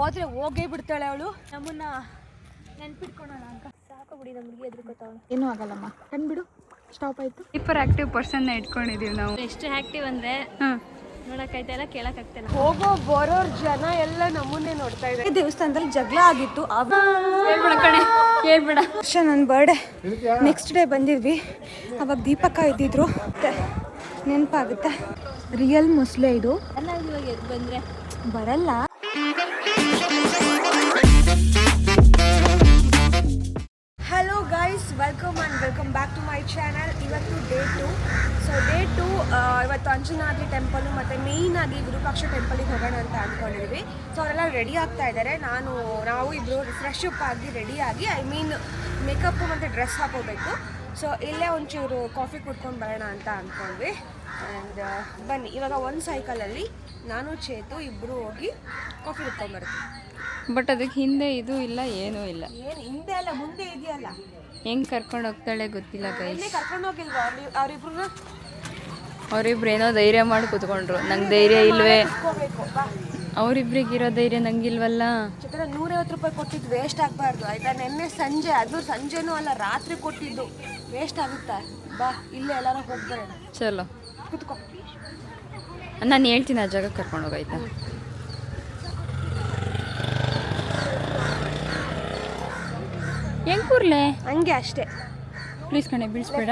ಹೋದ್ರೆ ಹೋಗೇ ಬಿಡ್ತಾಳೆ ಅವಳು. ನಮ್ಮನ್ನ ನೆನ್ಪಿಟ್ಕೊಳೋಣ ಅಂತ ಸಾಕು ಬಿಡಿ. ನಮ್ಗೆ ಎದ್ರುಕೋತಾವಳು. ಏನೂ ಆಗಲ್ಲಮ್ಮ, ಕಂಡ್ಬಿಡು. ಸ್ಟಾಪ್ ಆಯ್ತು. ಸೂಪರ್ ಆಕ್ಟಿವ್ ಪರ್ಸನ್ ಇಟ್ಕೊಂಡಿದೀವಿ ನಾವು. ಎಷ್ಟು ಆಕ್ಟಿವ್ ಅಂದ್ರೆ ನೋಡಕ್ಕಾಯ್ತಾ ಕೇಳಕ್ಕಾಗ್ತಿಲ್ಲ. ಹೋಗೋ ಬರೋರ್ ಜನ ಎಲ್ಲ ನಮ್ಮನ್ನೇ ನೋಡ್ತಾ ಇದ್ದಾರೆ. ದೇವಸ್ಥಾನದಲ್ಲಿ ಜಗಳ ಆಗಿತ್ತು. ಹೇಳ್ಬೇಡ. ನನ್ನ ಬರ್ಡೇ ನೆಕ್ಸ್ಟ್ ಡೇ ಬಂದಿದ್ವಿ. ಅವಾಗ ದೀಪಕ್ಕ ಇದ್ದಿದ್ರು. ನೆನಪಾಗುತ್ತೆ. ರಿಯಲ್ ಮುಸ್ಲೆ ಇದು. ಬಂದ್ರೆ ಬರಲ್ಲ. Hello guys, welcome back to my channel. ಇವತ್ತು ಡೇ 2. ಸೊ ಡೇ 2 ಇವತ್ತು ಅಂಜನಾದ್ರಿ ಟೆಂಪಲು ಮತ್ತು ಮೇಯ್ನಾಗಿ ವಿರೂಪಾಕ್ಷ ಟೆಂಪಲಿಗೆ ಹೋಗೋಣ ಅಂತ ಅಂದ್ಕೊಂಡಿದ್ವಿ. ಸೊ ಅವರೆಲ್ಲ ರೆಡಿ ಆಗ್ತಾ ಇದ್ದಾರೆ. ನಾವು ಇಬ್ಬರು ಫ್ರೆಶ್ ಅಪ್ ಆಗಿ ರೆಡಿಯಾಗಿ ಮೇಕಪ್ಪು ಮತ್ತು ಡ್ರೆಸ್ ಹಾಕೋಬೇಕು. ಸೊ ಇಲ್ಲೇ ಒಂಚೂರು ಕಾಫಿ ಕುಡ್ಕೊಂಡು ಬರೋಣ ಅಂತ ಅಂದ್ಕೊಂಡ್ವಿ. ಆ್ಯಂಡ್ ಬನ್ನಿ, ಇವಾಗ ಒಂದು ಸೈಕಲಲ್ಲಿ ನಾನು ಚೇತು ಇಬ್ಬರು ಹೋಗಿ ಕಾಫಿ ಕುಡ್ಕೊಂಡ್ಬರ್ತೀವಿ. ಬಟ್ ಅದಕ್ಕೆ ಹಿಂದೆ ಇದು ಇಲ್ಲ, ಏನೂ ಇಲ್ಲ. ಏನು ಹಿಂದೆ ಅಲ್ಲ, ಮುಂದೆ ಇದೆಯಲ್ಲ. ಹೆಂಗೆ ಕರ್ಕೊಂಡು ಹೋಗ್ತಾಳೆ ಗೊತ್ತಿಲ್ಲ ಗೈಸ್. ಕರ್ಕೊಂಡು ಹೋಗಿಲ್ವಾ ಅವರಿಬ್ರು ಏನೋ ಧೈರ್ಯ ಮಾಡಿ ಕೂತ್ಕೊಂಡ್ರು. ನಂಗೆ ಧೈರ್ಯ ಇಲ್ವೇ. ಅವರಿಬ್ರಿಗಿರೋ ಧೈರ್ಯ ನಂಗಿಲ್ವಲ್ಲ. ಚಿತ್ರ 150 ರೂಪಾಯಿ ಕೊಟ್ಟಿದ್ದು ವೇಸ್ಟ್ ಆಗಬಾರ್ದು ಆಯ್ತಾ. ನೆನ್ನೆ ಸಂಜೆ, ಅದು ಸಂಜೆನೂ ಅಲ್ಲ, ರಾತ್ರಿ ಕೊಟ್ಟಿದ್ದು ವೇಸ್ಟ್ ಆಗುತ್ತಾ? ಬಾ, ಇಲ್ಲೇ ಎಲ್ಲಾರು ಹೋಗ್ಬರೋಣ. ಚಲೋ ಕುತ್ಕೋ. ನಾನು ಹೇಳ್ತೀನಿ ಆ ಜಾಗ ಕರ್ಕೊಂಡು ಹೋಗಾಯ್ತಾ. ಹೆಂಗೆ ಕೂರ್ಲೆ ಹಂಗೆ ಅಷ್ಟೇ. ಪ್ಲೀಸ್ ಕಣೆ ಬೀಳಿಸ್ಬೇಡ.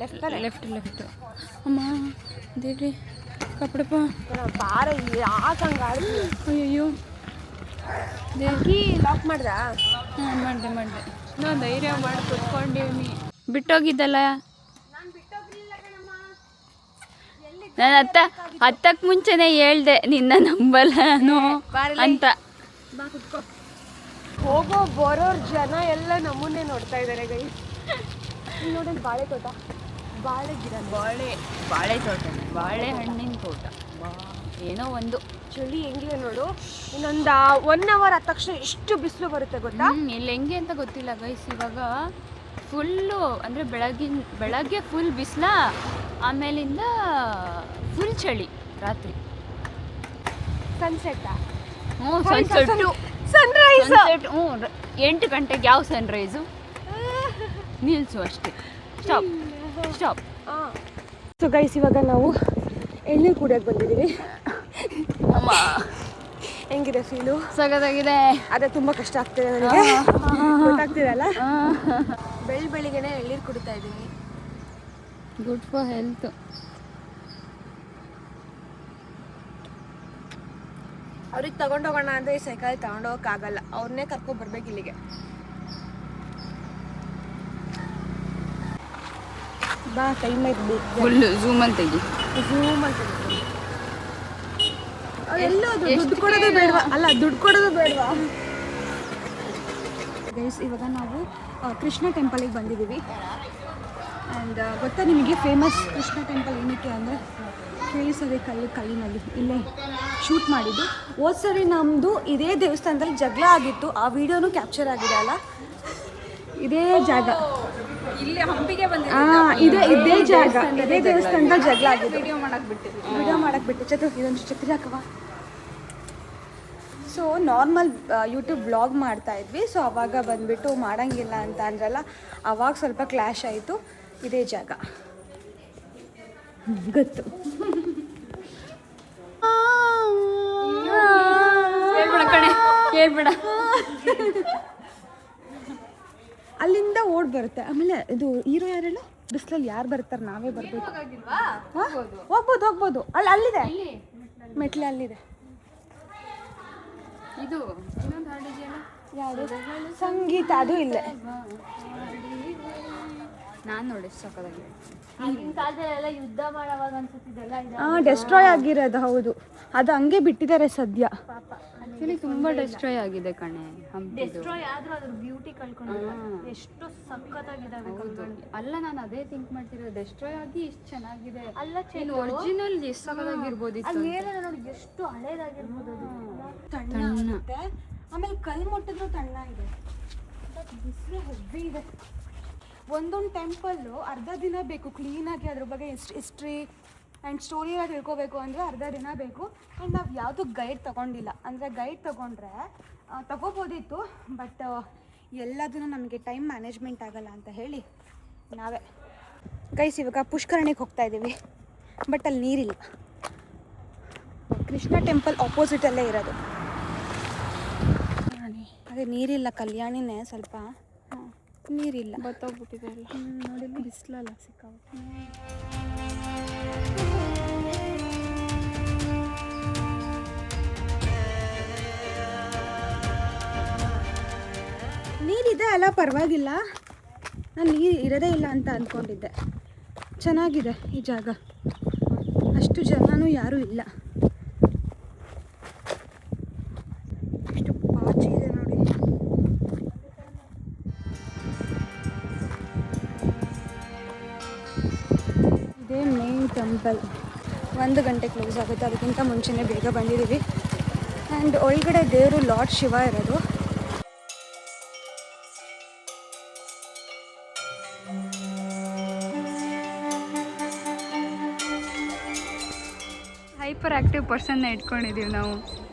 ಲೆಫ್ಟ್. ಅಮ್ಮ ದೇವ್ರಿ ಕಪ್ಪಡಪ್ಪ ಬಾರ ಯಾಕಂಗೆ ಆಡ್ತೀವಿ. ಅಯ್ಯೋ ದೇವ್ರಿ ಲಾಕ್ ಮಾಡ್ದಾ? ಹಾಂ ಮಾಡಿದೆ. ನಾನು ಧೈರ್ಯ ಮಾಡಿ ಕುತ್ಕೊಂಡಿವ್ನಿ. ಬಿಟ್ಟೋಗಿದ್ದಲ್ಲ ನಾನು ಹತ್ತಕ್ಕೆ ಮುಂಚೆನೇ ಹೇಳ್ದೆ ನಿನ್ನ ನಂಬಲ್ಲ ಅಂತ. ಹೋಗೋ ಬರೋರ್ ಜನ ಎಲ್ಲ ನಮ್ಮನ್ನೇ ನೋಡ್ತಾ ಇದ್ದಾರೆ ಗೈ. ನೋಡಿ ಬಾಳೆ ತೋಟ, ಬಾಳೆ ಗಿಡ, ಬಾಳೆ ತೋಟ, ಬಾಳೆಹಣ್ಣಿನ ತೋಟ. ಏನೋ ಒಂದು ಚಳಿ ಹೆಂಗಿದೆ ನೋಡು. ಇನ್ನೊಂದು 1 ಅವರ್ ಆದ ತಕ್ಷಣ ಎಷ್ಟು ಬಿಸಿಲು ಬರುತ್ತೆ ಗೊತ್ತಾ? ಇಲ್ಲಿ ಹೆಂಗೆ ಅಂತ ಗೊತ್ತಿಲ್ಲ ಗೈಸ್. ಇವಾಗ ಫುಲ್ಲು ಅಂದರೆ ಬೆಳಗ್ಗೆ ಫುಲ್ ಬಿಸಿಲ, ಆಮೇಲಿಂದ ಫುಲ್ ಚಳಿ ರಾತ್ರಿ. ಸನ್ಸೆಟ್ಟಾ? Sunset, Sunrise. 8 ಗಂಟೆಗೆ ಯಾವ ಸನ್ರೈಸು? ನಿಲ್ಸು ಅಷ್ಟೇ. ಸ್ಟಾಪ್. ಸೊ ಗೈಸ್, ಇವಾಗ ನಾವು ಎಳ್ನೀರು ಕುಡಿಯೋಕೆ ಬಂದಿದ್ದೀವಿ. ಅಮ್ಮ ಹೆಂಗಿದೆ ಫೀಲು? ಸಗದಾಗಿದೆ. ಅದೇ ತುಂಬ ಕಷ್ಟ ಆಗ್ತಿದೆ ನನಗೆ, ಗೊತ್ತಾಗ್ತಿದೆಯಲ್ಲ. ಬೆಳಿಗ್ಗೆನೆ ಎಳ್ನೀರು ಕುಡಿತಾ ಇದ್ದೀನಿ. Good for health. ಅವ್ರಿಗೆ ತಗೊಂಡೋಗೋಣ ಅಂದರೆ ಈ ಸೈಕಲ್ ತಗೊಂಡೋಗೋಕ್ಕಾಗಲ್ಲ. ಅವ್ರನ್ನೇ ಕರ್ಕೊಂಡು ಬರ್ಬೇಕು ಇಲ್ಲಿಗೆ. ಬಾ, ಟೈಮ್ ಆಯ್ತು. ಫುಲ್ ಝೂಮಲ್ಲಿ ತೆಗಿ. ಎಲ್ಲೋದು? ದುಡ್ಡು ಕೊಡೋದು ಬೇಡವಾ? ಅಲ್ಲ, ದುಡ್ಡು ಕೊಡೋದು ಬೇಡವಾ ಗೈಸ್? ಇವಾಗ ನಾವು ಕೃಷ್ಣ ಟೆಂಪಲಿಗೆ ಬಂದಿದ್ದೀವಿ. ಆ್ಯಂಡ್ ಗೊತ್ತಾ ನಿಮಗೆ ಫೇಮಸ್ ಕೃಷ್ಣ ಟೆಂಪಲ್ ಏನಕ್ಕೆ ಅಂದರೆ ಕೇಳಿಸೋದೆ ಕಲ್ಲಿನಲ್ಲಿ ಇಲ್ಲೇ ಶೂಟ್ ಮಾಡಿದ್ದು. ಹೋದ ಸರಿ ನಮ್ಮದು ಇದೇ ದೇವಸ್ಥಾನದಲ್ಲಿ ಜಗಳ ಆಗಿತ್ತು. ಆ ವಿಡಿಯೋನೂ ಕ್ಯಾಪ್ಚರ್ ಆಗಿದೆ ಅಲ್ಲ. ಇದೇ ಜಾಗ, ಇಲ್ಲಿ ಹಂಪಿಗೆ ಇದೇ ಜಾಗ, ಇದೇ ದೇವಸ್ಥಾನದಲ್ಲಿ ಜಗಳ ಆಗಿದೆ. ವಿಡಿಯೋ ಮಾಡಕ್ಕೆ ಬಿಟ್ಟು ಚತು ಇದೊಂದು ಛತ್ರಿ ಹಾಕವ. ಸೊ ನಾರ್ಮಲ್ ಯೂಟ್ಯೂಬ್ ಬ್ಲಾಗ್ ಮಾಡ್ತಾ ಇದ್ವಿ. ಸೊ ಅವಾಗ ಬಂದುಬಿಟ್ಟು ಮಾಡೋಂಗಿಲ್ಲ ಅಂತ ಅಂದ್ರಲ್ಲ, ಅವಾಗ ಸ್ವಲ್ಪ ಕ್ಲ್ಯಾಶ್ ಆಯಿತು. ಇದೇ ಜಾಗ ಗೊತ್ತು. ಹೇಳ್ಬೇಡ. ಅಲ್ಲಿಂದ ಓಡ್ ಬರುತ್ತೆ. ಆಮೇಲೆ ಇದು ಹೀರೋ ಯಾರೆಲ್ಲ ಬಿಸಿಲಲ್ಲಿ ಯಾರು ಬರ್ತಾರೆ? ನಾವೇ ಬರಬೇಕು. ಹೋಗ್ಬೋದು. ಅಲ್ಲಿದೆ ಮೆಟ್ಲೆ, ಅಲ್ಲಿದೆ. ಇದು ಇನ್ನೊಂದು ಹಾಡಿದೆಯಲ್ಲ, ಯಾವುದು? ಸಂಗೀತ. ಅದು ಇಲ್ಲೇ. ನಾನು ನೋಡಿ ಸಕ್ಕದಾಗಿದೆ. ಯುದ್ಧ ಮಾಡುವಾಗ ಡೆಸ್ಟ್ರಾಯ್ ಆಗಿರೋದು. ಹೌದು, ಅದು ಹಂಗೆ ಬಿಟ್ಟಿದ್ದಾರೆ ಸದ್ಯ. ಆಕ್ಚುಲಿ ತುಂಬಾ ಡೆಸ್ಟ್ರಾಯ್ ಆಗಿದೆ ಕಣೆ. ಡೆಸ್ಟ್ರಾಯ್ ಆದ್ರೂ ಅದ್ರ ಬ್ಯೂಟಿ ಕಳ್ಕೊಂಡಿಲ್ಲ. ಎಷ್ಟು ಸಖತ್ತಾಗಿದಾವೆ. ಅಲ್ಲ, ನಾನು ಅದೇ ಥಿಂಕ್ ಮಾಡ್ತಿರೋದು. ಡೆಸ್ಟ್ರಾಯ್ ಆಗಿ ಇಷ್ಟು ಚೆನ್ನಾಗಿದೆ ಅಲ್ಲ, ಒರಿಜಿನಲ್ ಎಷ್ಟು ಸಖತ್ತಾಗಿರ್ಬೋದಿತ್ತು. ಅಲ್ಲಿ ನೋಡಿ ಎಷ್ಟು ಹಳೇದಾಗಿರ್ಬೋದು. ತಣ್ಣ. ಆಮೇಲೆ ಕಲ್ಲು ಮುಟ್ಟಿದ್ರು ತಣ್ಣ ಇದೆ. ಬಿಸಿಲು ಹೆವಿ ಇದೆ. ಒಂದೊಂದು ಟೆಂಪಲ್ಲು ಅರ್ಧ ದಿನ ಬೇಕು ಕ್ಲೀನಾಗಿ ಅದ್ರ ಬಗ್ಗೆ ಹಿಸ್ಟ್ರಿ ಆ್ಯಂಡ್ ಸ್ಟೋರಿ ಎಲ್ಲ ತಿಳ್ಕೊಬೇಕು ಅಂದರೆ ಅರ್ಧ ದಿನ ಬೇಕು. ಆ್ಯಂಡ್ ನಾವು ಯಾವುದೂ ಗೈಡ್ ತೊಗೊಂಡಿಲ್ಲ. ಅಂದರೆ ಗೈಡ್ ತೊಗೊಂಡ್ರೆ ತೊಗೋಬೋದಿತ್ತು, ಬಟ್ ಎಲ್ಲದೂ ನಮಗೆ ಟೈಮ್ ಮ್ಯಾನೇಜ್ಮೆಂಟ್ ಆಗಲ್ಲ ಅಂತ ಹೇಳಿ ನಾವೇ ಗೈಸ್ ಇವಾಗ ಪುಷ್ಕರಣಿಗೆ ಹೋಗ್ತಾ ಇದ್ದೀವಿ. ಬಟ್ ಅಲ್ಲಿ ನೀರಿಲ್ಲ. ಕೃಷ್ಣ ಟೆಂಪಲ್ ಆಪೋಸಿಟಲ್ಲೇ ಇರೋದು. ಅದೇ ನೀರಿಲ್ಲ, ಕಲ್ಯಾಣಿನೇ ಸ್ವಲ್ಪ ನೀರಿಲ್ಲ, ಬತ್ತೋಗ್ಬಿಟ್ಟಿದೆ ಎಲ್ಲ. ನೋಡಿ ಬಿಸಿಲಲ್ಲ ಸಿಕ್ಕಾಗುತ್ತೆ. ನೀರಿದೆ ಅಲ್ಲ, ಪರವಾಗಿಲ್ಲ. ನಾನು ನೀರು ಇರೋದೇ ಇಲ್ಲ ಅಂತ ಅಂದ್ಕೊಂಡಿದ್ದೆ. ಚೆನ್ನಾಗಿದೆ ಈ ಜಾಗ, ಅಷ್ಟು ಜನನೂ ಯಾರೂ ಇಲ್ಲ. ಎಷ್ಟು ಪಾಚಿ ಇದೆ ನೋಡಿ. ಇದೇ ಮೇನ್ ಟೆಂಪಲ್. 1 ಗಂಟೆ ಕ್ಲೋಸ್ ಆಗುತ್ತೆ, ಅದಕ್ಕಿಂತ ಮುಂಚೆನೇ ಬೇಗ ಬಂದಿದ್ದೀವಿ. ಆ್ಯಂಡ್ ಒಳಗಡೆ ದೇವರು ಲಾರ್ಡ್ ಶಿವ ಇರೋದು. ಹೈಪರ್ ಆ್ಯಕ್ಟಿವ್ ಪರ್ಸನ್ನ ಇಟ್ಕೊಂಡಿದ್ದೀವಿ ನಾವು.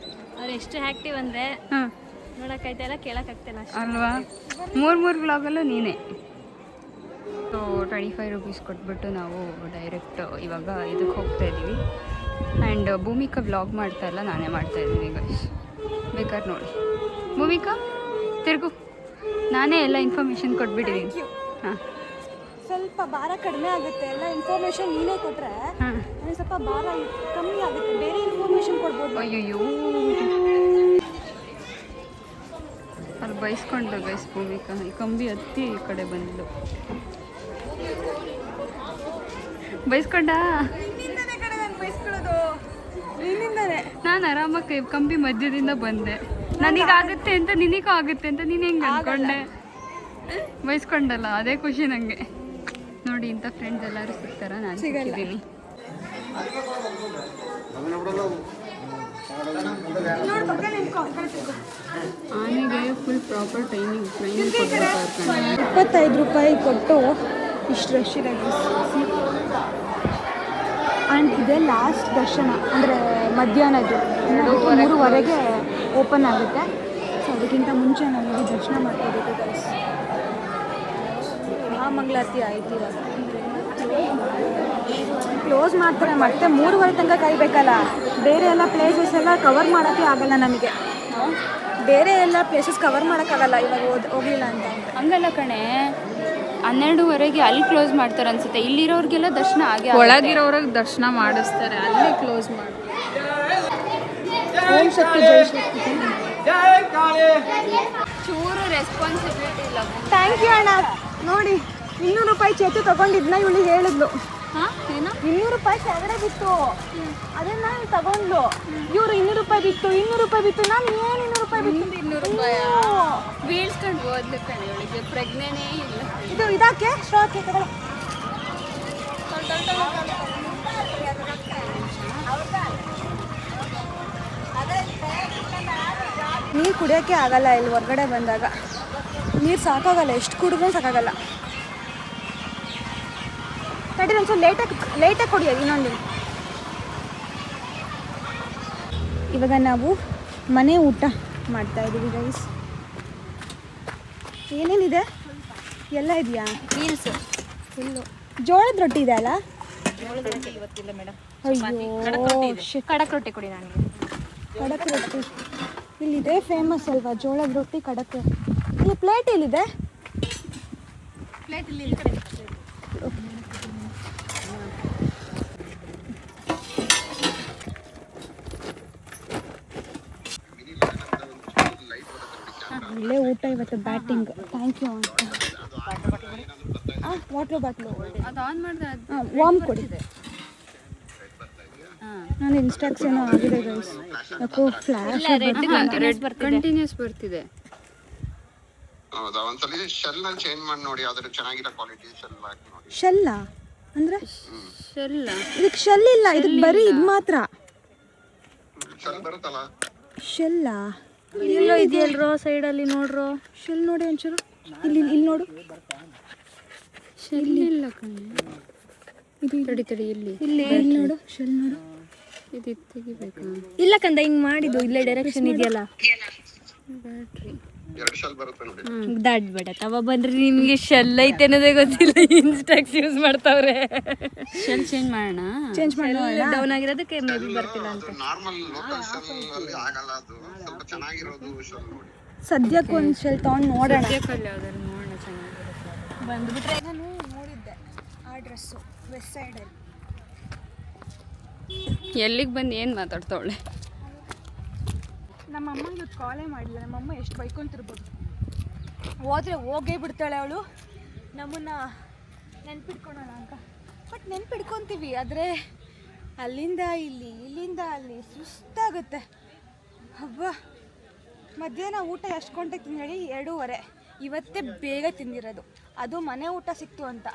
ಅವ್ರು ಎಷ್ಟು ಆ್ಯಕ್ಟಿವ್ ಅಂದರೆ ಹಾಂ ನೋಡೋಕ್ಕಾಯ್ತಾಯಿಲ್ಲ, ಕೇಳೋಕ್ಕಾಗ್ತಿಲ್ಲ ಅಷ್ಟೇ ಅಲ್ವಾ. ಮೂರು ವ್ಲಾಗಲ್ಲೂ ನೀನೇ. ಸೊ 25 ರುಪೀಸ್ ಕೊಟ್ಬಿಟ್ಟು ನಾವು ಡೈರೆಕ್ಟ್ ಇವಾಗ ಇದಕ್ಕೆ ಹೋಗ್ತಾ ಇದ್ದೀವಿ. ಆ್ಯಂಡ್ ಭೂಮಿಕಾ ವ್ಲಾಗ್ ಮಾಡ್ತಾ ಇಲ್ಲ, ನಾನೇ ಮಾಡ್ತಾ ಇದ್ದೀನಿ ಗೈಸ್. ಬೇಕಾದ್ರೆ ನೋಡಿ. ಭೂಮಿಕಾ ತಿರುಗು, ನಾನೇ ಎಲ್ಲ ಇನ್ಫಾರ್ಮೇಷನ್ ಕೊಟ್ಬಿಟ್ಟಿದ್ದೀನಿ. ಹಾಂ, ಸ್ವಲ್ಪ ಭಾರ ಕಡಿಮೆ ಆಗುತ್ತೆ. ಎಲ್ಲ ಇನ್ಫಾರ್ಮೇಷನ್ ನೀನೇ ಕೊಟ್ಟರೆ ಹಾಂ, ನನಗೆ ಸ್ವಲ್ಪ ಭಾರ ಕಮ್ಮಿ ಆಗುತ್ತೆ. ಬೇರೆ ಇನ್ಫಾರ್ಮೇಷನ್ ಕೊಡ್ಬೋದು. ಅಯ್ಯಯ್ಯೋ ಅಲ್ಲಿ ಬೈಸ್ಕೊಂಡ್ಲು ಗೈಸ್ ಭೂಮಿಕಾ. ಈ ಕಂಬಿ ಹತ್ತಿ ಈ ಕಡೆ ಬಂದಿದ್ದು ಬೈಸ್ಕೊಂಡ. ನಾನು ಆರಾಮಾಗಿ ಕಂಬಿ ಮಧ್ಯದಿಂದ ಬಂದೆ. ನನಗಾಗುತ್ತೆ ಅಂತ ನಿನಗೂ ಆಗುತ್ತೆ ಅಂತ ನೀನು ಹೆಂಗೆ ಅಂದ್ಕೊಂಡೆ? ಬೈಸ್ಕೊಂಡಲ್ಲ, ಅದೇ ಖುಷಿ ನನಗೆ. ನೋಡಿ, ಇಂಥ ಫ್ರೆಂಡ್ಸ್ ಎಲ್ಲರೂ ಸಿಗ್ತಾರ? ನಾನು ಸಿಗ್ತಿದ್ದೀನಿ. ಆನೆಗೆ ಫುಲ್ ಪ್ರಾಪರ್ ಟ್ರೈನಿಂಗ್ ಕೊಡ್ಬೇಕಾಗ್ತದೆ. 25 ರೂಪಾಯಿ ಕೊಟ್ಟು ಇಷ್ಟು ರಶ್ ಇದೆ. ಆ್ಯಂಡ್ ಇದೇ ಲಾಸ್ಟ್ ದರ್ಶನ, ಅಂದರೆ ಮಧ್ಯಾಹ್ನದ್ದು 3:30ಗೆ ಓಪನ್ ಆಗುತ್ತೆ. ಸೊ ಅದಕ್ಕಿಂತ ಮುಂಚೆ ನಾವು ದರ್ಶನ ಮಾಡ್ಕೋಬೇಕು ಗೈಸ್. ಮಹಾಮಂಗಳಾರತಿ ಆಯ್ತು. ಇವಾಗ ಕ್ಲೋಸ್ ಮಾಡ್ತಾರೆ, ಮತ್ತೆ 3:30 ತನಕ ಕಾಯಬೇಕಲ್ಲ. ಬೇರೆ ಎಲ್ಲ ಪ್ಲೇಸಸ್ ಎಲ್ಲ ಕವರ್ ಮಾಡೋಕ್ಕೆ ಆಗಲ್ಲ ನಮಗೆ. ಬೇರೆ ಎಲ್ಲ ಪ್ಲೇಸಸ್ ಕವರ್ ಮಾಡೋಕ್ಕಾಗಲ್ಲ ಇವಾಗ ಹೋಗಲಿಲ್ಲ ಅಂತ. ಹಂಗಲ್ಲ ಕಣೆ, 12:30ಗೆ ಅಲ್ಲಿ ಕ್ಲೋಸ್ ಮಾಡ್ತಾರೆ ಅನ್ಸುತ್ತೆ. ಇಲ್ಲಿರೋರಿಗೆಲ್ಲ ದರ್ಶನ ಆಗಿ ಒಳಗಿರೋರಿಗೆ ದರ್ಶನ ಮಾಡಿಸ್ತಾರೆ, ಅಲ್ಲೇ ಕ್ಲೋಸ್ ಮಾಡಿ. ಓಂ ಶಕ್ತಿ ಜೈ ಶಕ್ತಿ. ಚೂರು ರೆಸ್ಪಾನ್ಸಿಬಿಲಿಟಿ ಇಲ್ಲ. ಥ್ಯಾಂಕ್ ಯು ಅಣ್ಣ. ನೋಡಿ 200 ರೂಪಾಯಿ ಚೇತು ತಗೊಂಡಿದ್ನ ಇವಳಿಗೆ ಹೇಳಿದ್ಲು. ಹಾಂ, ಏನು 200 ರೂಪಾಯಿ ಕೆಳಗಡೆ ಬಿತ್ತು, ಅದನ್ನ ತಗೊಂಡ್ಲು. ಇವ್ರು 200 ರೂಪಾಯಿ ಬಿತ್ತು, 200 ರೂಪಾಯಿ ಬಿತ್ತು. ನಾನು ಏನು 200 ರೂಪಾಯಿ ಬಿತ್ತು? 200 ರೂಪಾಯಿ ಬೀಳ್ಸ್ಕೊಂಡು ಹೋದ್ಲು ಕಣೆ. ಇವಳಿಗೆ ಪ್ರಜ್ಞೆನೇ ಇಲ್ಲ. ಇದು ಇದಕ್ಕೆ ಸ್ಟಾಕ್ ತಗೊಳ್ಳಿ. ನೀರು ಕುಡಿಯೋಕ್ಕೆ ಆಗಲ್ಲ ಇಲ್ಲಿ ಹೊರಗಡೆ ಬಂದಾಗ. ನೀರು ಸಾಕಾಗಲ್ಲ, ಎಷ್ಟು ಕುಡಿದ್ರೂ ಸಾಕಾಗಲ್ಲ. ತಡಿ, ಒಂದ್ಸಲ ಲೇಟಾಗಿ ಕುಡಿಯೋದು ಇನ್ನೊಂದು. ಇವಾಗ ನಾವು ಮನೆ ಊಟ ಮಾಡ್ತಾ ಇದ್ದೀವಿ ಗೈಸ್. ಏನೇನಿದೆ ಎಲ್ಲ ಇದೆಯಾ? ರೀಲ್ಸ್ ಫುಲ್ಲು ಜೋಳದ ರೊಟ್ಟಿ ಇದೆ ಅಲ್ಲ? ಇವತ್ತಿಲ್ಲ ಮೇಡಮ್. ಅಯ್ಯೋ shit. ಕಡಕ್ ರೊಟ್ಟಿ ಕೊಡಿ ನನಗೆ. ಕಡಕ್ ರೊಟ್ಟಿ ಇಲ್ಲಿದೆ, ಫೇಮಸ್ ಅಲ್ವಾ ಜೋಳದ ರೊಟ್ಟಿ ಕಡಕ್. ಇಲ್ಲಿ ಪ್ಲೇಟ್ ಎಲ್ಲಿದೆ? ಪ್ಲೇಟ್ ಇಲ್ಲಿ ಈ ಕಡೆ. ಒಳ್ಳೆ ಊಟ ಇವತ್ತು. ಬ್ಯಾಟಿಂಗ್. ಥ್ಯಾಂಕ್ ಯು ಅಂತ. ವಾಟ್ರ್ ಬಾಟ್ಲು ಅದು ಆನ್ ಮಾಡಿದ್ರೆ ಅದು ವಾರ್ಮ್ ಕೊಡಿ. ಹಾಂ, ನಾನು ಇನ್ಸ್ಟ್ರಕ್ಷನ್ ಆಗಿದೆ ಗೈಸ್. ಯಾಕೋ ಫ್ಲಾಶ್ ಕಂಟಿನ್ಯೂಸ್ ಬರ್ತಿದೆ. ಹೌದಾ, ಒಂದ್ಸಲಿ ಶೆಲ್ ನ ಚೇಂಜ್ ಮಾಡಿ ನೋಡಿ, ಅದ್ರ ಚೆನ್ನಾಗಿರೋ ಕ್ವಾಲಿಟಿ ಶೆಲ್ ಹಾಕಿ ನೋಡಿ. ಶೆಲ್ಲ ಅಂದ್ರೆ ಶೆಲ್ಲ ಇದಕ್ಕೆ ಶೆಲ್ ಇಲ್ಲ, ಇದಕ್ಕೆ ಬರೀ ಇದು ಮಾತ್ರ. ಶೆಲ್ ಬರುತ್ತಲ್ಲ, ಶೆಲ್ಲ ಎಲ್ಲೋ ಇದೆಯಲ್ರೋ ಸೈಡಲ್ಲಿ ನೋಡ್ರೋ. ಶೆಲ್ ನೋಡಿ ಒಂಚೂರು. ಇಲ್ಲಿ ಇಲ್ಲಿ ನೋಡು. ಶೆಲ್ ಇಲ್ಲ ಕಣೆ. ತಡಿ ತಡಿ ಇಲ್ಲಿ ಇಲ್ಲಿ ನೋಡು ಶೆಲ್ ನೋಡು. ಇದು ತೆಗಿಬೇಕಾ? ಇಲ್ಲ ಕಂದ ಹಿಂಗ್ ಮಾಡಿದ್ದು ಇಲ್ಲೇ ಡೈರೆಕ್ಷನ್ ಇದೆಯಲ್ಲ. ಬ್ಯಾಟ್ರಿ 2 ಶೆಲ್ ಬರುತ್ತೆ ನೋಡಿ. ದಾಟ್ ಬೇಡ ತವ ಬಂದ್ರೆ ನಿಮ್ಗೆ ಶೆಲ್ ಐತೆ ಅನ್ನೋದೇ ಗೊತ್ತಿಲ್ಲ. ಇನ್ಸ್ಟಾಕ್ಸ್ ಯೂಸ್ ಮಾಡ್ತಾವ್ರೆ. ಶೆಲ್ ಚೇಂಜ್ ಮಾಡೋಣ. ಚೇಂಜ್ ಮಾಡೋಣ. ಡೌನ್ ಆಗಿರೋದಕ್ಕೆ ಮೇ ಬಿ ಬರ್ತಿಲ್ಲ ಅಂತ. ನಾರ್ಮಲ್ ಲೋಕಲ್ ಶೆಲ್ ಅಲ್ಲಿ ಆಗಲ್ಲ, ಅದು ಸ್ವಲ್ಪ ಚೆನ್ನಾಗಿರೋದು ಶೆಲ್ ನೋಡಿ. ಸದ್ಯಕ್ಕೆ ಒಂದು ಶೆಲ್ ತೊಗೊಂಡು ನೋಡೋಣ. ಸದ್ಯಕ್ಕಲ್ಲಿ ಯಾವ್ದಾದ್ರು ನೋಡೋಣ ಚೆನ್ನಾಗಿರುತ್ತೆ. ಬಂದ್ಬಿಟ್ರೆ ನಾನು ನೋಡಿದ್ದೆ ಆ ಡ್ರೆಸ್ಸು ವೆಸ್ಟ್ ಸೈಡಲ್ಲಿ. ಎಲ್ಲಿಗೆ ಬಂದು ಏನು ಮಾತಾಡ್ತಾವಳೆ? ನಮ್ಮ ಅಮ್ಮಂಗೆ ಇವತ್ತು ಕಾಲೇ ಮಾಡಿಲ್ಲ. ನಮ್ಮಮ್ಮ ಎಷ್ಟು ಬೈಕೊಂತಿರ್ಬೋದು. ಹೋದರೆ ಹೋಗೇ ಬಿಡ್ತಾಳೆ ಅವಳು. ನಮ್ಮನ್ನು ನೆನ್ಪಿಟ್ಕೊಳೋಣ ಅಂತ. ಬಟ್ ನೆನ್ಪಿಟ್ಕೊತೀವಿ, ಆದರೆ ಅಲ್ಲಿಂದ ಇಲ್ಲಿ ಇಲ್ಲಿಂದ ಅಲ್ಲಿ ಸುಸ್ತಾಗುತ್ತೆ. ಹಬ್ಬ ಮಧ್ಯಾಹ್ನ ಊಟ ಎಷ್ಟು ಗಂಟೆಗೆ ತಿಂದು ಹೇಳಿ? 2:30. ಇವತ್ತೇ ಬೇಗ ತಿಂದಿರೋದು. ಅದು ಮನೆ ಊಟ ಸಿಕ್ತು ಅಂತ.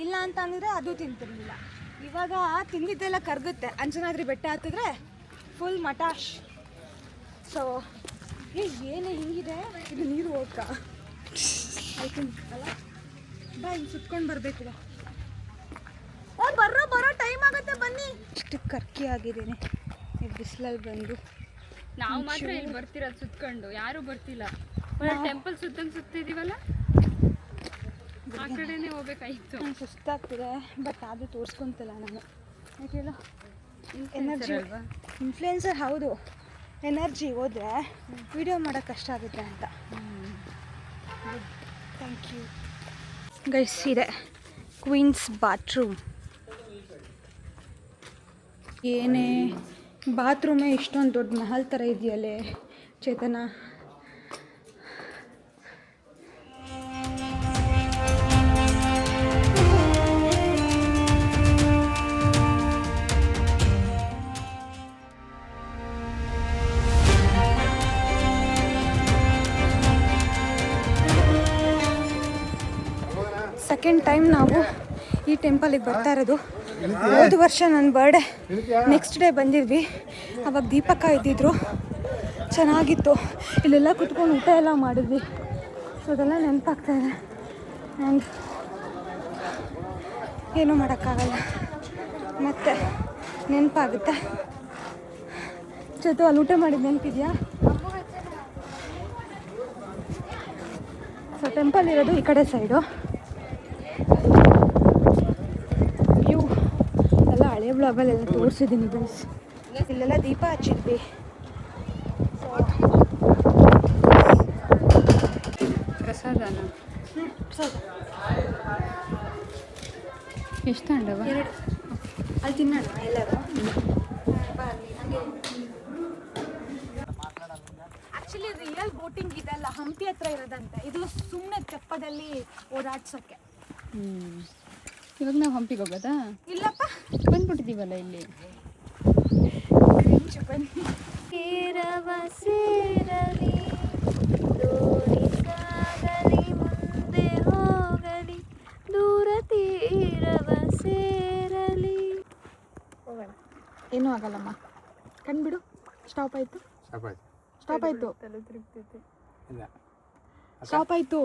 ಇಲ್ಲ ಅಂತ ಅಂದರೆ ಅದು ತಿಂತಿರಲಿಲ್ಲ. ಇವಾಗ ತಿಂದಿದ್ದೆಲ್ಲ ಕರಗುತ್ತೆ. ಅಂಜನಾದ್ರಿ ಬೆಟ್ಟ ಹತ್ತಿದ್ರೆ ಫುಲ್ ಮಟಾಶ್. ಸೊ ಏನೇ ಹಿಂಗಿದೆ ಇದು ನೀರು ಹೋಗ್ಕ ಐ ಥಿಂಕ್ ಅಲ್ಲ. ಬಾ ಹಿಂಗೆ ಸುತ್ಕೊಂಡು ಬರಬೇಕು. ಬರೋ ಟೈಮ್ ಆಗುತ್ತೆ ಬನ್ನಿ. ಇಷ್ಟು ಕರ್ಕಿ ಆಗಿದ್ದೀನಿ ಈ ಬಿಸಿಲಲ್ಲಿ ಬಂದು. ನಾವು ಮಾತ್ರ ಇಲ್ಲಿ ಬರ್ತಿರೋದು ಸುತ್ಕೊಂಡು, ಯಾರೂ ಬರ್ತಿಲ್ಲ. ಟೆಂಪಲ್ ಸುತ್ತಂಗೆ ಸುತ್ತಿದೀವಲ್ಲ, ಆ ಕಡೆನೇ ಹೋಗ್ಬೇಕಾಯ್ತು. ನಂಗೆ ಸುಸ್ತಾಗ್ತಿದೆ, ಬಟ್ ಅದು ತೋರಿಸ್ಕೊಂತಿಲ್ಲ ನಾನು. ಯಾಕೆಲ್ಲ ಎನರ್ಜಿ ಅಲ್ವಾ? ಇನ್ಫ್ಲುಯೆನ್ಸರ್ ಹೌದು. ಎನರ್ಜಿ ಹೋದರೆ ವಿಡಿಯೋ ಮಾಡೋಕ್ಕೆ ಕಷ್ಟ ಆಗುತ್ತೆ ಅಂತ. Thank you guys. ಇದೆ ಕ್ವೀನ್ಸ್ ಬಾತ್ರೂಮ್. ಏನೇ ಬಾತ್ರೂಮೇ ಇಷ್ಟೊಂದು ದೊಡ್ಡ ಮಹಲ್ ಥರ ಇದೆಯಲ್ಲೇ ಚೇತನ. ಸೆಕೆಂಡ್ ಟೈಮ್ ನಾವು ಈ ಟೆಂಪಲಿಗೆ ಬರ್ತಾ ಇರೋದು. ಹೋದ ವರ್ಷ ನನ್ನ ಬರ್ಡೇ ನೆಕ್ಸ್ಟ್ ಡೇ ಬಂದಿದ್ವಿ. ಅವಾಗ ದೀಪಕ್ಕ ಇದ್ದಿದ್ರು, ಚೆನ್ನಾಗಿತ್ತು. ಇಲ್ಲೆಲ್ಲ ಕುತ್ಕೊಂಡು ಊಟ ಎಲ್ಲ ಮಾಡಿದ್ವಿ. ಸೊ ಅದೆಲ್ಲ ನೆನಪಾಗ್ತಾಯಿದೆ. ಆ್ಯಂಡ್ ಏನೂ ಮಾಡೋಕ್ಕಾಗಲ್ಲ, ಮತ್ತೆ ನೆನಪಾಗುತ್ತೆ. ಜೊತೆ ಅಲ್ಲಿ ಊಟ ಮಾಡಿದ್ದು ನೆನಪಿದೆಯಾ? ಸೊ ಟೆಂಪಲ್ ಇರೋದು ಈ ಕಡೆ ಸೈಡು. ವ್ಯೂ ಎಲ್ಲ ಹಳೆ ಬ್ಲಾಗಲ್ಲೆಲ್ಲ ತೋರಿಸಿದ್ದೀನಿ ಗೈಸ್. ಇಲ್ಲೆಲ್ಲ ದೀಪ ಹಚ್ಚಿದ್ವಿ. ಪ್ರಸಾದನ ಎಷ್ಟು ತಗೊಂಡವ? 2 ಅಲ್ಲಿ ತಿನ್ನೋಣ ಎಲ್ಲರೂ. ಆ್ಯಕ್ಚುಲಿ ರಿಯಲ್ ಬೋಟಿಂಗ್ ಇದೆಲ್ಲ ಹಂಪಿ ಹತ್ರ ಇರೋದಂತೆ. ಇದು ಸುಮ್ಮನೆ ತೆಪ್ಪದಲ್ಲಿ ಓಡಾಡ್ಸೋಕ್ಕೆ. ಇವಾಗ ನಾವು ಹಂಪಿಗೆ ಹೋಗೋದಾ? ಇಲ್ಲಪ್ಪ, ಬಂದ್ಬಿಟ್ಟಿದ್ದೀವಲ್ಲ ಇಲ್ಲಿ. ಬನ್ನಿ. ಕೇರವ ಸೇರಲಿ ದೋಣಿ ಸಾಗಲಿ ಮುಂದೆ ಹೋಗಲಿ ದೂರ ತೀರವ ಸೇರಲಿ. ಹೋಗೋಣ. ಏನೂ ಆಗಲ್ಲಮ್ಮ, ಕಣ್ಬಿಡು. ಸ್ಟಾಪ್ ಆಯಿತು, ಸ್ಟಾಪ್ ಆಯಿತು, ಸ್ಟಾಪ್ ಆಯಿತು.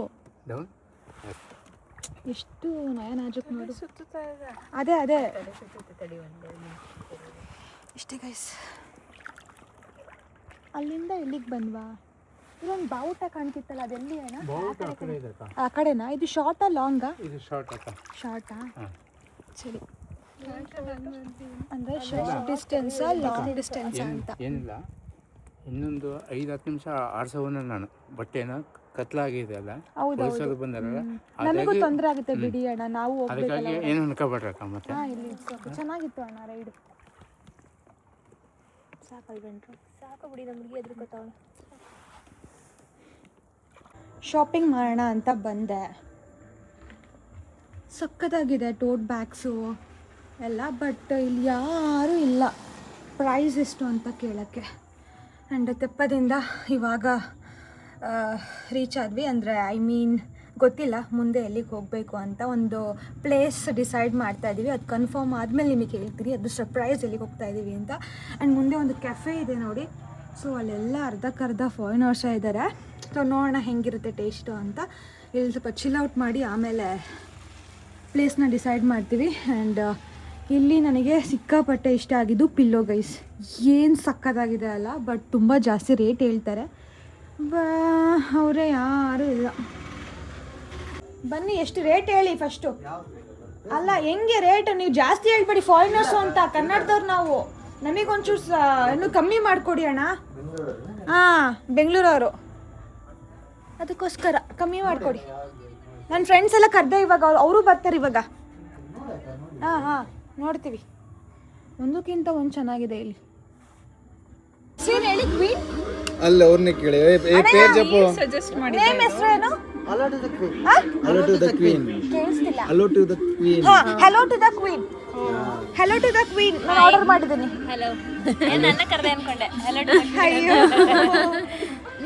ಎಷ್ಟು ನಯನಾಜುಕ್ ನೋಡು. ಅದೇ ಅದೇ ಇಷ್ಟೇ ಗೈಸ್. ಅಲ್ಲಿಂದ ಇಲ್ಲಿಗೆ ಬಂದ್ವಾ? ಇದೊಂದು ಬಾವುಟ ಕಾಣ್ತಿತ್ತಲ್ಲ, ಅದೆಲ್ಲಿ ಅಣ್ಣ? ಆ ಕಡೆನಾ? ಇದು ಶಾರ್ಟಾ ಲಾಂಗಾ? ಇದು ಶಾರ್ಟ್ ಅಕ್ಕ. ಶಾರ್ಟಾ? ಸರಿ. ಅಂದರೆ ಶಾರ್ಟ್ ಡಿಸ್ಟೆನ್ಸಾ ಲಾಂಗ್ ಡಿಸ್ಟೆನ್ಸಾ ಅಂತ? ಏನಿಲ್ಲ, ಇನ್ನೊಂದು 5-10 ನಿಮಿಷ ಆರಿಸೋನ ನಾನು. ಬಟ್ಟೆನ ಕತ್ಲಾಗಿದೆ ಅಲ್ಲ, ಹೊಲ್ಸೋದು ಬಂದಾರಲ್ಲ, ನಮಗೂ ತೊಂದರೆ ಆಗುತ್ತೆ ಬಿಡಿ ಅಣ್ಣ, ನಾವು ಹೋಗ್ಬೇಕಲ್ಲ. ಅದಕ್ಕಾಗಿ ಏನು ಅನ್ಕೋಬೇಡ್ರಕ್ಕ. ಮತ್ತೆ ಹಾಂ, ಇಲ್ಲಿ ಚೆನ್ನಾಗಿತ್ತು ಅಣ್ಣ ರೈಡು. ಸಾಕಲ್ ಬಂಟ್ರು, ಸಾಕು ಬಿಡಿ, ನಮಗೆ ಎದುರ್ಕೋತಾವಳು. ಶಾಪಿಂಗ್ ಮಾಡೋಣ ಅಂತ ಬಂದೆ. ಸಕ್ಕತ್ತಾಗಿದೆ ಟೋಟ್ ಬ್ಯಾಗ್ಸು ಎಲ್ಲ, ಬಟ್ ಇಲ್ಲಿ ಯಾರೂ ಇಲ್ಲ ಪ್ರೈಸ್ ಎಷ್ಟು ಅಂತ ಕೇಳೋಕ್ಕೆ. ಆ್ಯಂಡ್ ತೆಪ್ಪದಿಂದ ಇವಾಗ ರೀಚ್ ಆದ್ವಿ. ಅಂದರೆ ಗೊತ್ತಿಲ್ಲ ಮುಂದೆ ಎಲ್ಲಿಗೆ ಹೋಗಬೇಕು ಅಂತ. ಒಂದು ಪ್ಲೇಸ್ ಡಿಸೈಡ್ ಮಾಡ್ತಾ ಇದ್ದೀವಿ, ಅದು ಕನ್ಫರ್ಮ್ ಆದಮೇಲೆ ನಿಮಗೆ ಹೇಳ್ತೀನಿ ಅದು ಸರ್ಪ್ರೈಸ್ ಎಲ್ಲಿಗೆ ಹೋಗ್ತಾ ಇದ್ದೀವಿ ಅಂತ. ಆ್ಯಂಡ್ ಮುಂದೆ ಒಂದು ಕೆಫೆ ಇದೆ ನೋಡಿ. ಸೊ ಅಲ್ಲೆಲ್ಲ ಅರ್ಧಕ್ಕರ್ಧ ಫಾರಿನರ್ಸ ಇದ್ದಾರೆ. ಸೊ ನೋಡೋಣ ಹೆಂಗಿರುತ್ತೆ ಟೇಸ್ಟು ಅಂತ. ಇಲ್ಲಿ ಸ್ವಲ್ಪ ಚಿಲ್ ಔಟ್ ಮಾಡಿ ಆಮೇಲೆ ಪ್ಲೇಸ್ನ ಡಿಸೈಡ್ ಮಾಡ್ತೀವಿ. ಆ್ಯಂಡ್ ಇಲ್ಲಿ ನನಗೆ ಸಿಕ್ಕಾಪಟ್ಟೆ ಇಷ್ಟ ಆಗಿದ್ದು ಪಿಲ್ಲೋ ಗೈಸ್. ಏನು ಸಕ್ಕತ್ತಾಗಿದೆ ಅಲ್ಲ, ಬಟ್ ತುಂಬ ಜಾಸ್ತಿ ರೇಟ್ ಹೇಳ್ತಾರೆ. ಅವರೇ ಯಾರೂ ಇಲ್ಲ. ಬನ್ನಿ, ಎಷ್ಟು ರೇಟ್ ಹೇಳಿ ಫಸ್ಟು. ಅಲ್ಲ, ಹೆಂಗೆ ರೇಟ್ ನೀವು ಜಾಸ್ತಿ ಹೇಳ್ಬೇಡಿ, ಫಾರಿನರ್ಸು ಅಂತ, ಕನ್ನಡದವ್ರು ನಾವು. ನಮಗೊಂಚೂರು ಇನ್ನೂ ಕಮ್ಮಿ ಮಾಡಿಕೊಡಿ ಅಣ್ಣ. ಹಾಂ, ಬೆಂಗಳೂರವರು, ಅದಕ್ಕೋಸ್ಕರ ಕಮ್ಮಿ ಮಾಡಿಕೊಡಿ. ನನ್ನ ಫ್ರೆಂಡ್ಸ್ ಎಲ್ಲ ಕರೆದೆ, ಇವಾಗ ಅವರು ಬರ್ತಾರೆ ಇವಾಗ. ಹಾಂ ಹಾಂ, ನೋಡ್ತೀವಿ. ಒಂದಕ್ಕಿಂತ ಒಂದು ಚೆನ್ನಾಗಿದೆ ಇಲ್ಲಿ. ಸೀನ್ ಹೇಳಿ, ಕ್ವೀನ್ ಅಲ್ಲ ಅವ್ರನ್ನೇ ಕೇಳಿ. ಪೇರ್ ಜಪ್ಪು. ಸಜೆಸ್ಟ್ ಮಾಡಿ. ನೇಮ್ ಹೆಸರೇನು? Hello to the queen. ಕೇಳಿಸ್ತಿಲ್ಲ. Hello to the queen. ಹಾಂ, hello to the queen. Hello to the queen ನಾನು ಆರ್ಡರ್ ಮಾಡಿದ್ದೀನಿ. ಹಲೋ, ನನ್ನ ಕರೆದೆ ಅನ್ಕೊಂಡೆ. ಹಲೋ ಅಯ್ಯೋ,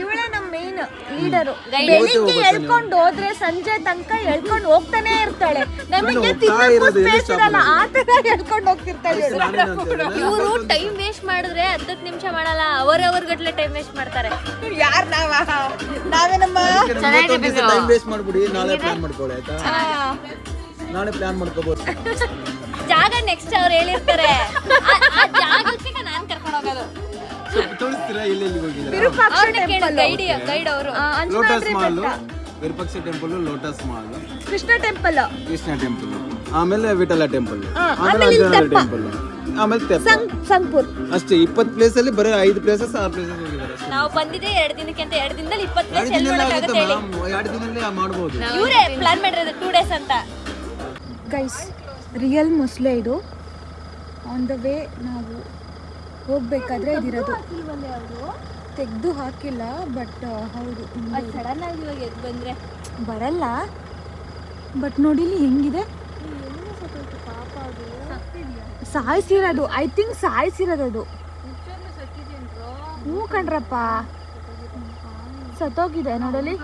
ಇವಳೇ ನಮ್ಮ ಮೇನ್ ಲೀಡರು. ಬೆಳಿಗ್ಗೆ ಎಳ್ಕೊಂಡು ಹೋದ್ರೆ ಸಂಜೆ ತನಕ ಎಳ್ಕೊಂಡು ಹೋಗ್ತಾನೆ ಇರ್ತಾಳೆ. ನಮಗೆ ತಿನ್ನಕ್ಕೂ ಸ್ಪೇಸ್ ಇರಲ್ಲ, ಆ ತರ ಎಳ್ಕೊಂಡು ಹೋಗ್ತಿರ್ತಾಳೆ ಇವಳು. ಇವರು ಟೈಮ್ ವೇಸ್ಟ್ ಮಾಡಿದ್ರೆ 10 ನಿಮಿಷ ಮಾಡಲ್ಲ, ಅವರ್ ಗಟ್ಲೆ ಟೈಮ್ ವೇಸ್ಟ್ ಮಾಡ್ತಾರೆ. ಯಾರು ನಾವೇ ನಮ್ಮ ಟೈಮ್ ವೇಸ್ಟ್ ಮಾಡ್ಬಿಡಿ, ನಾಳೆ ಪ್ಲಾನ್ ಮಾಡ್ಕೊಳ್ಳಿ ಆಯ್ತಾ? ನಾಳೆ ಪ್ಲಾನ್ ಮಾಡ್ಕೋಬಹುದು. ಜಾಗ ನೆಕ್ಸ್ಟ್ ಅವ್ರು ಹೇಳಿರ್ತಾರೆ, ಆ ಜಾಗಕ್ಕೆ ನಾನು ಕರ್ಕೊಂಡು ಹೋಗೋದು. ತೋರಿಸ್ತೀರಾ ಎಲ್ಲೆಲ್ಲಿ ಹೋಗಿದ್ದೀರಾ? ವಿರೂಪಾಕ್ಷ ಟೆಂಪಲ್, ಗೈಡ್ ಅವರು. Lotus mall, Virupaksha temple, lotus mall, Krishna temple, ಆಮೇಲೆ ವಿಠಲ ಟೆಂಪಲ್, ಆಮೇಲೆ ಅಂಜನಾದ್ರಿ ಟೆಂಪಲ್, ಆಮೇಲೆ ತೆಪ್ಪ. ಸಂಗ್ಪುರ್. ಅಷ್ಟೇ 20 ಪ್ಲೇಸ್ ಅಲ್ಲಿ ಬರೀ 5 ಪ್ಲೇಸಸ್ 6 ಪ್ಲೇಸಸ್ ಹೋಗಿದ್ದಾರೆ ಅಷ್ಟೇ. ನಾವು ಬಂದಿದ್ದೆ 2 ದಿನಕ್ಕೆ ಅಂತ, 2 ದಿನದಲ್ಲಿ 20 ಪ್ಲೇಸ್ 2 ಎಲ್ಲಿ ದಿನದಲ್ಲಿ ಮಾಡೋಕ್ಕಾಗುತ್ತೆ ಹೇಳಿ? ಆಗುತ್ತೆ ಮ್ಯಾಮ್, 2 ದಿನದಲ್ಲಿ ಮಾಡ್ಬೋದು. ಇವರೇ ಪ್ಲಾನ್ ಮಾಡಿರೋದು 2 ಡೇಸ್ ಅಂತ. ಗೈಸ್, ರಿಯಲ್ ಮೊಸಳೆ ಇದು. ಆನ್ ದ ವೇ ನಾವು ಹೋಗ್ಬೇಕಾದ್ರೆ ಇದಿರೋದು. ತೆಗೆದು ಹಾಕಿಲ್ಲ, ಬಟ್ ಹೌದು ಸಡನ್ ಆಗಿ ಇವಾಗ ಎದ್ದು ಬಂದ್ರೆ ಬರಲ್ಲ. ಬಟ್ ನೋಡಿಲಿ ಹೆಂಗಿದೆ, ಸಾಯಿಸಿರೋದು. ಐ ಥಿಂಕ್ ಸಾಯಿಸಿರೋದು ಅದು. ಹ್ಞೂ ಕಣ್ರಪ್ಪ, ಸತ್ತೋಗಿದೆ ನೋಡಲಿ.